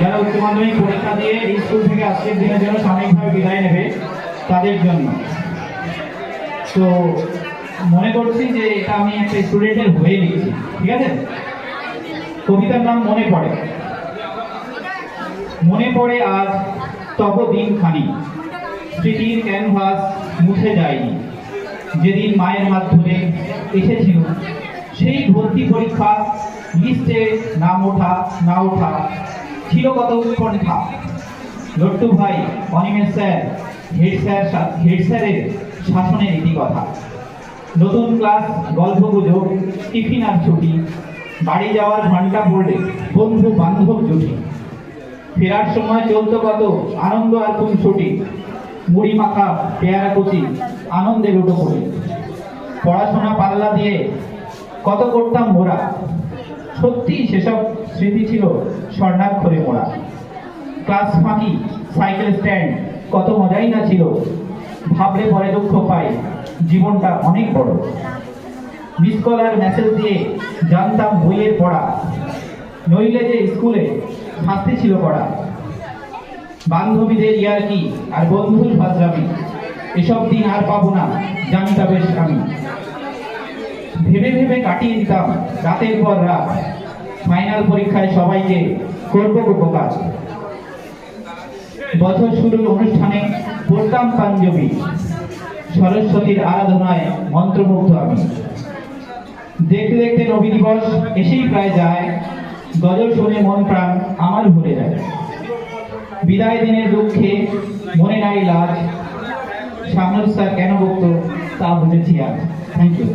যারা উচ্চ মাধ্যমিক পরীক্ষা দিয়ে স্কুল থেকে আজকের দিনের জন্য সাময়িকভাবে বিদায় নেবে তাদের জন্য। তো মনে করছি যে এটা আমি একটা স্টুডেন্টের হয়ে লিখছি, ঠিক আছে। কবিতার নাম মনে পড়ে। মনে পড়ে আজ তব দিনখানি, স্মৃতির ক্যানভাস মুছে যায়নি। যেদিন মায়ের হাত ধরে এসেছিল সেই ভর্তি পরীক্ষা, লিস্টে নাম ওঠা না ওঠা ছিল কত উৎকণ্ঠা। লট্টু ভাই, অনিমেষ স্যার, হেড স্যারের শাসনের ইতিকথা। নতুন ক্লাস, গল্পগুজব, টিফিন আর ছুটি, বাড়ি যাওয়ার ঘন্টা পড়লে বন্ধু বান্ধব জুটি। ফেরার সময় চলতো কত আনন্দ আর কোন ছুটি, মুড়ি মাখা, পেয়ারা কুচি, আনন্দের উঠো পড়ে। পড়াশোনা পাল্লা দিয়ে কত করতাম মোরা, সত্যি সেসব স্মৃতি ছিল স্বর্ণাক্ষরে মোড়া। ক্লাস ফাঁকি, সাইকেল স্ট্যান্ড, কত মজাই না ছিল। ভাবলে পরে দুঃখ পাই, জীবনটা অনেক বড়। মিস কল আর মেসেজ দিয়ে জানতাম বইয়ের পড়া, নইলে যে স্কুলে শাস্তি ছিল পড়া। বান্ধবীদের ইয়ার্কি আর বন্ধুর ফাজলামি, এসব দিন আর পাবো না জানি তা বেশ আমি। ভেবে ভেবে কাটিয়ে দিতাম রাতের পর রাত, ফাইনাল পরীক্ষায় সবাইকে করব উপকার। বছর শুরুর অনুষ্ঠানে পড়তাম পাঞ্জাবি, সরস্বতীর আরাধনায় মন্ত্রমুগ্ধ আমি। দেখতে দেখতে নবী দিবস এসেই প্রায় যায়, গজল শুনে মন প্রাণ আমার ভরে যায়। বিদায় দিনের দুঃখে মনে নাই লাজ, শামনুর স্যার কেন বকতো তা বুঝেছি আজ। Thank you.